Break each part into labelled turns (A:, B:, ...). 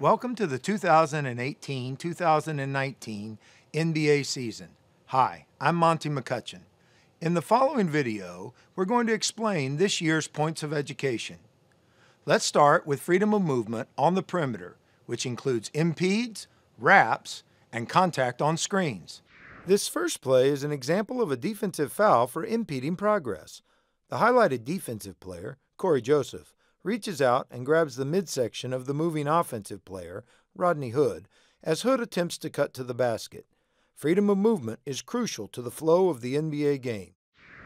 A: Welcome to the 2018-2019 NBA season. Hi, I'm Monty McCutcheon. In the following video, we're going to explain this year's points of education. Let's start with freedom of movement on the perimeter, which includes impedes, wraps, and contact on screens. This first play is an example of a defensive foul for impeding progress. The highlighted defensive player, Corey Joseph, reaches out and grabs the midsection of the moving offensive player, Rodney Hood, as Hood attempts to cut to the basket. Freedom of movement is crucial to the flow of the NBA game.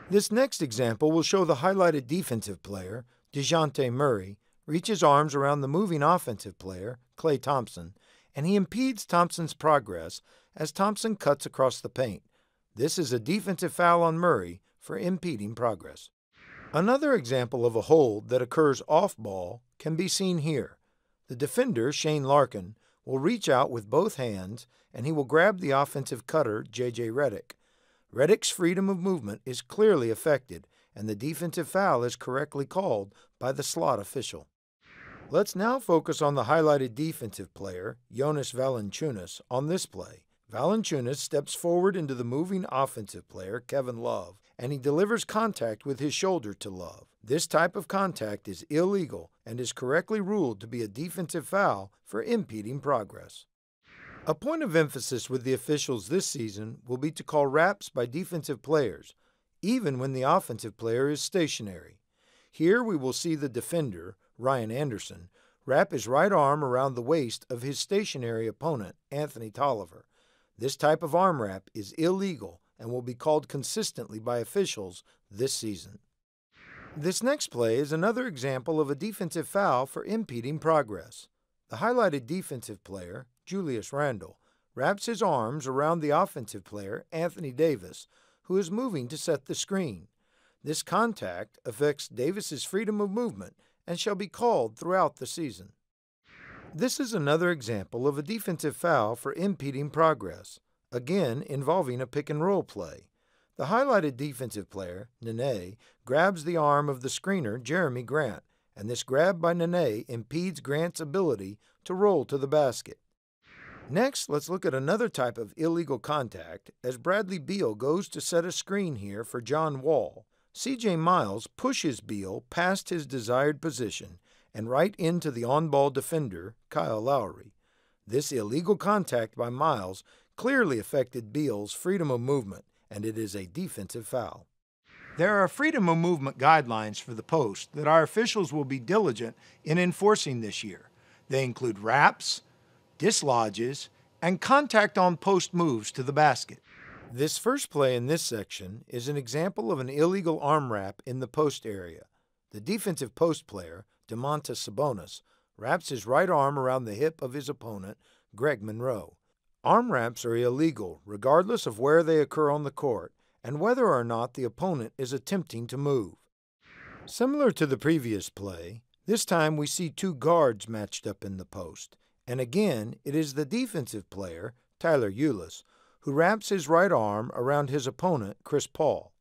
A: This next example will show the highlighted defensive player, DeJounte Murray, reaches arms around the moving offensive player, Klay Thompson, and he impedes Thompson's progress as Thompson cuts across the paint. This is a defensive foul on Murray for impeding progress. Another example of a hold that occurs off-ball can be seen here. The defender, Shane Larkin, will reach out with both hands and he will grab the offensive cutter, J.J. Redick. Redick's freedom of movement is clearly affected and the defensive foul is correctly called by the slot official. Let's now focus on the highlighted defensive player, Jonas Valanciunas, on this play. Valanciunas steps forward into the moving offensive player, Kevin Love, and he delivers contact with his shoulder to Love. This type of contact is illegal and is correctly ruled to be a defensive foul for impeding progress. A point of emphasis with the officials this season will be to call wraps by defensive players, even when the offensive player is stationary. Here we will see the defender, Ryan Anderson, wrap his right arm around the waist of his stationary opponent, Anthony Tolliver. This type of arm wrap is illegal and will be called consistently by officials this season. This next play is another example of a defensive foul for impeding progress. The highlighted defensive player, Julius Randle, wraps his arms around the offensive player, Anthony Davis, who is moving to set the screen. This contact affects Davis's freedom of movement and shall be called throughout the season. This is another example of a defensive foul for impeding progress, again involving a pick-and-roll play. The highlighted defensive player, Nene, grabs the arm of the screener, Jeremy Grant, and this grab by Nene impedes Grant's ability to roll to the basket. Next, let's look at another type of illegal contact as Bradley Beal goes to set a screen here for John Wall. C.J. Miles pushes Beal past his desired position and right into the on-ball defender, Kyle Lowry. This illegal contact by Miles clearly affected Beal's freedom of movement, and it is a defensive foul. There are freedom of movement guidelines for the post that our officials will be diligent in enforcing this year. They include wraps, dislodges, and contact on post moves to the basket. This first play in this section is an example of an illegal arm wrap in the post area. The defensive post player, Domantas Sabonis, wraps his right arm around the hip of his opponent, Greg Monroe. Arm wraps are illegal regardless of where they occur on the court and whether or not the opponent is attempting to move. Similar to the previous play, this time we see two guards matched up in the post, and again it is the defensive player, Tyler Ulis, who wraps his right arm around his opponent, Chris Paul.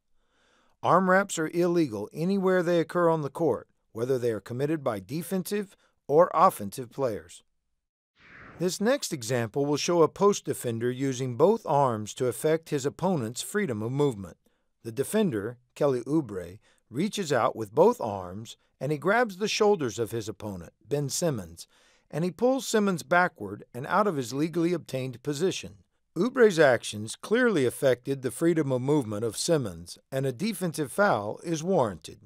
A: Arm wraps are illegal anywhere they occur on the court, whether they are committed by defensive or offensive players. This next example will show a post defender using both arms to affect his opponent's freedom of movement. The defender, Kelly Oubre, reaches out with both arms and he grabs the shoulders of his opponent, Ben Simmons, and he pulls Simmons backward and out of his legally obtained position. Oubre's actions clearly affected the freedom of movement of Simmons, and a defensive foul is warranted.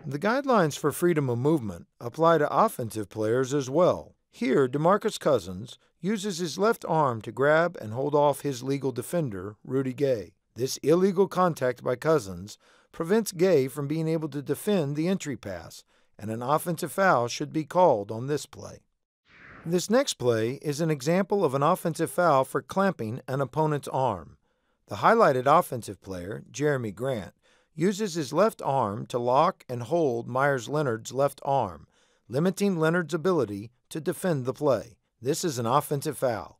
A: The guidelines for freedom of movement apply to offensive players as well. Here, DeMarcus Cousins uses his left arm to grab and hold off his legal defender, Rudy Gay. This illegal contact by Cousins prevents Gay from being able to defend the entry pass, and an offensive foul should be called on this play. This next play is an example of an offensive foul for clamping an opponent's arm. The highlighted offensive player, Jeremy Grant, uses his left arm to lock and hold Myers Leonard's left arm, limiting Leonard's ability to defend the play. This is an offensive foul.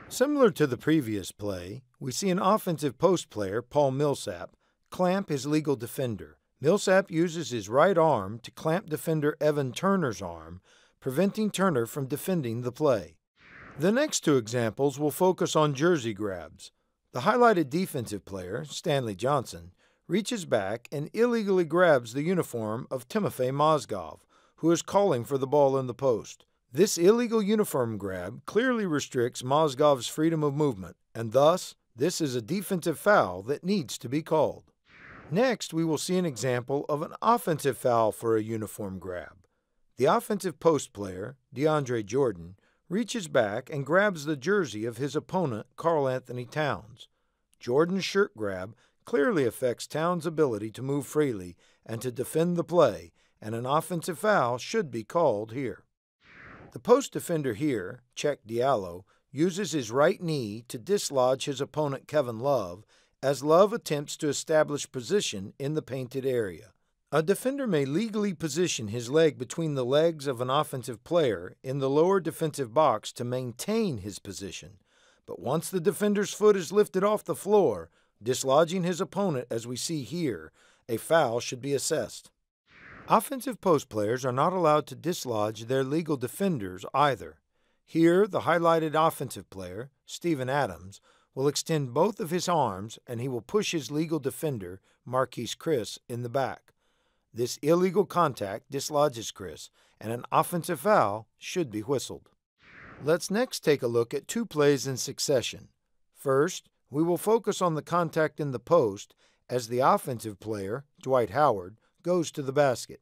A: Similar to the previous play, we see an offensive post player, Paul Millsap, clamp his legal defender. Millsap uses his right arm to clamp defender Evan Turner's arm, preventing Turner from defending the play. The next two examples will focus on jersey grabs. The highlighted defensive player, Stanley Johnson, reaches back and illegally grabs the uniform of Timofey Mozgov, who is calling for the ball in the post. This illegal uniform grab clearly restricts Mozgov's freedom of movement, and thus, this is a defensive foul that needs to be called. Next, we will see an example of an offensive foul for a uniform grab. The offensive post player, DeAndre Jordan, reaches back and grabs the jersey of his opponent, Karl-Anthony Towns. Jordan's shirt grab clearly affects Towns' ability to move freely and to defend the play, and an offensive foul should be called here. The post defender here, Cheick Diallo, uses his right knee to dislodge his opponent Kevin Love as Love attempts to establish position in the painted area. A defender may legally position his leg between the legs of an offensive player in the lower defensive box to maintain his position, but once the defender's foot is lifted off the floor, dislodging his opponent as we see here, a foul should be assessed. Offensive post players are not allowed to dislodge their legal defenders either. Here, the highlighted offensive player, Steven Adams, will extend both of his arms and he will push his legal defender, Marquese Chriss, in the back. This illegal contact dislodges Chriss, and an offensive foul should be whistled. Let's next take a look at two plays in succession. First, we will focus on the contact in the post as the offensive player, Dwight Howard, goes to the basket.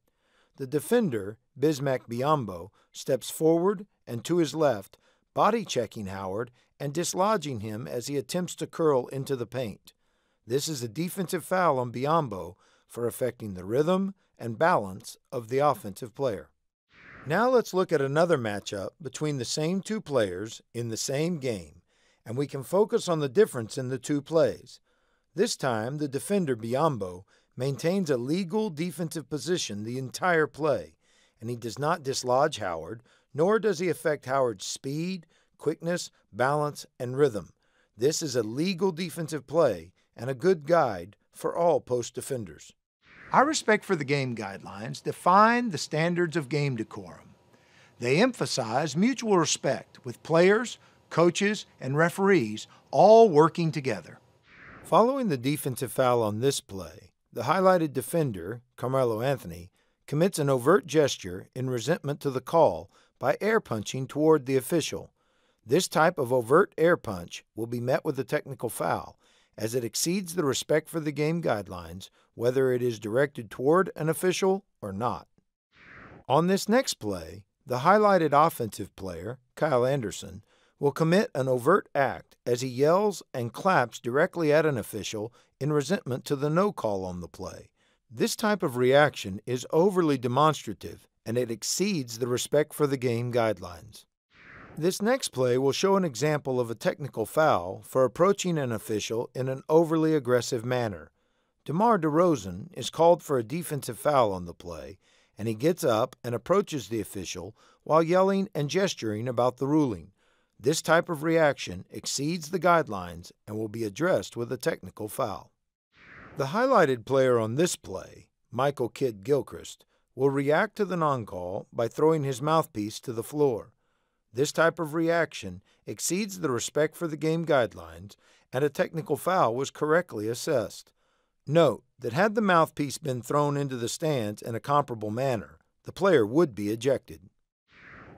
A: The defender, Bismack Biyombo, steps forward and to his left, body-checking Howard and dislodging him as he attempts to curl into the paint. This is a defensive foul on Biyombo for affecting the rhythm and balance of the offensive player. Now let's look at another matchup between the same two players in the same game, and we can focus on the difference in the two plays. This time, the defender, Biyombo, maintains a legal defensive position the entire play, and he does not dislodge Howard, nor does he affect Howard's speed, quickness, balance, and rhythm. This is a legal defensive play and a good guide for all post defenders. Our Respect for the Game guidelines define the standards of game decorum. They emphasize mutual respect with players, coaches, and referees all working together. Following the defensive foul on this play, the highlighted defender, Carmelo Anthony, commits an overt gesture in resentment to the call by air punching toward the official. This type of overt air punch will be met with a technical foul, as it exceeds the Respect for the Game guidelines, whether it is directed toward an official or not. On this next play, the highlighted offensive player, Kyle Anderson, will commit an overt act as he yells and claps directly at an official in resentment to the no call on the play. This type of reaction is overly demonstrative, and it exceeds the Respect for the Game guidelines. This next play will show an example of a technical foul for approaching an official in an overly aggressive manner. DeMar DeRozan is called for a defensive foul on the play, and he gets up and approaches the official while yelling and gesturing about the ruling. This type of reaction exceeds the guidelines and will be addressed with a technical foul. The highlighted player on this play, Michael Kidd-Gilchrist, will react to the non-call by throwing his mouthpiece to the floor. This type of reaction exceeds the Respect for the Game guidelines, and a technical foul was correctly assessed. Note that had the mouthpiece been thrown into the stands in a comparable manner, the player would be ejected.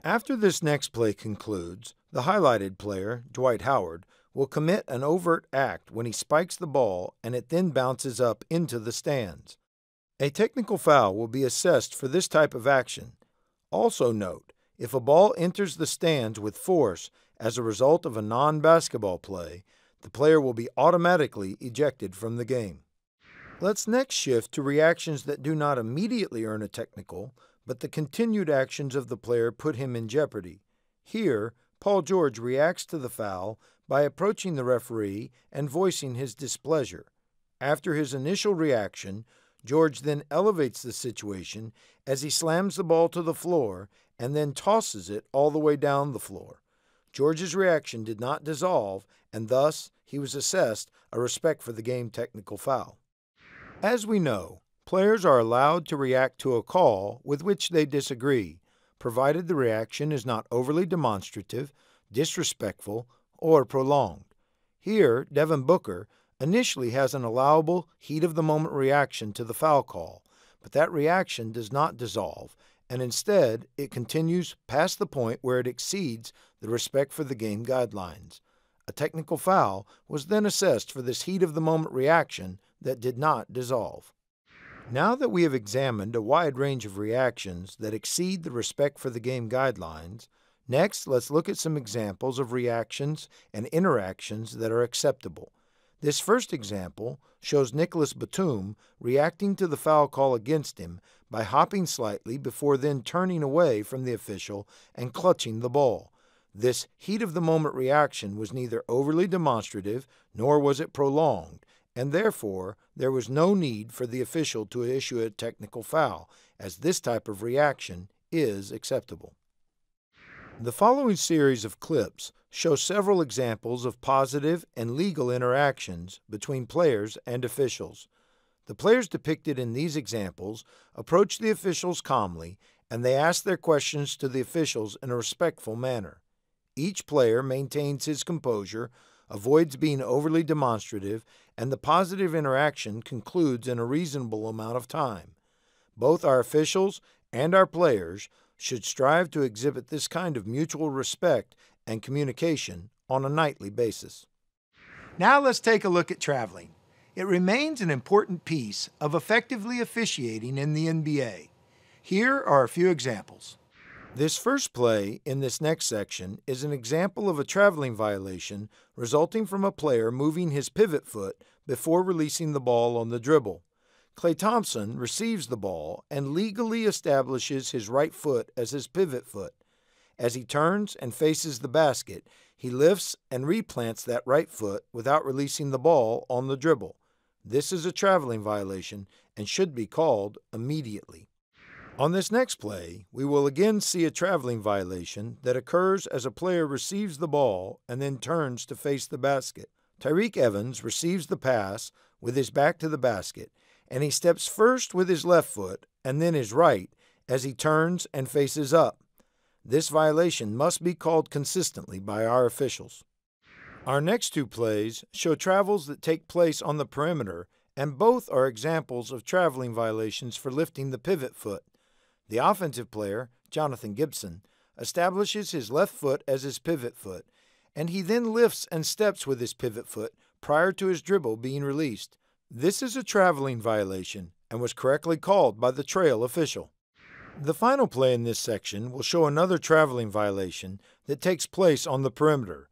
A: After this next play concludes, the highlighted player, Dwight Howard, will commit an overt act when he spikes the ball and it then bounces up into the stands. A technical foul will be assessed for this type of action. Also note, if a ball enters the stands with force as a result of a non-basketball play, the player will be automatically ejected from the game. Let's next shift to reactions that do not immediately earn a technical, but the continued actions of the player put him in jeopardy. Here, Paul George reacts to the foul by approaching the referee and voicing his displeasure. After his initial reaction, George then elevates the situation as he slams the ball to the floor and then tosses it all the way down the floor. George's reaction did not dissolve, and thus he was assessed a Respect for the Game technical foul. As we know, players are allowed to react to a call with which they disagree, provided the reaction is not overly demonstrative, disrespectful, or prolonged. Here, Devin Booker initially has an allowable heat-of-the-moment reaction to the foul call, but that reaction does not dissolve, and instead it continues past the point where it exceeds the respect for the game guidelines. A technical foul was then assessed for this heat-of-the-moment reaction that did not dissolve. Now that we have examined a wide range of reactions that exceed the respect for the game guidelines, next let's look at some examples of reactions and interactions that are acceptable. This first example shows Nicolas Batum reacting to the foul call against him by hopping slightly before then turning away from the official and clutching the ball. This heat-of-the-moment reaction was neither overly demonstrative nor was it prolonged, and therefore there was no need for the official to issue a technical foul, as this type of reaction is acceptable. The following series of clips show several examples of positive and legal interactions between players and officials. The players depicted in these examples approach the officials calmly, and they ask their questions to the officials in a respectful manner. Each player maintains his composure, avoids being overly demonstrative, and the positive interaction concludes in a reasonable amount of time. Both our officials and our players should strive to exhibit this kind of mutual respect and communication on a nightly basis. Now let's take a look at traveling. It remains an important piece of effectively officiating in the NBA. Here are a few examples. This first play in this next section is an example of a traveling violation resulting from a player moving his pivot foot before releasing the ball on the dribble. Klay Thompson receives the ball and legally establishes his right foot as his pivot foot. As he turns and faces the basket, he lifts and replants that right foot without releasing the ball on the dribble. This is a traveling violation and should be called immediately. On this next play, we will again see a traveling violation that occurs as a player receives the ball and then turns to face the basket. Tyreke Evans receives the pass with his back to the basket, and he steps first with his left foot and then his right as he turns and faces up. This violation must be called consistently by our officials. Our next two plays show travels that take place on the perimeter, and both are examples of traveling violations for lifting the pivot foot. The offensive player, Jonathan Gibson, establishes his left foot as his pivot foot, and he then lifts and steps with his pivot foot prior to his dribble being released. This is a traveling violation and was correctly called by the trail official. The final play in this section will show another traveling violation that takes place on the perimeter.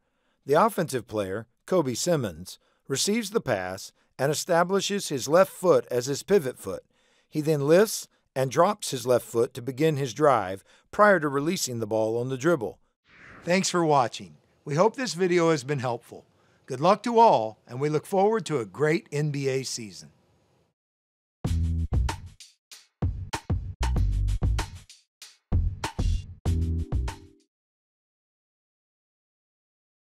A: The offensive player, Kobe Simmons, receives the pass and establishes his left foot as his pivot foot. He then lifts and drops his left foot to begin his drive prior to releasing the ball on the dribble. Thanks for watching. We hope this video has been helpful. Good luck to all, and we look forward to a great NBA season.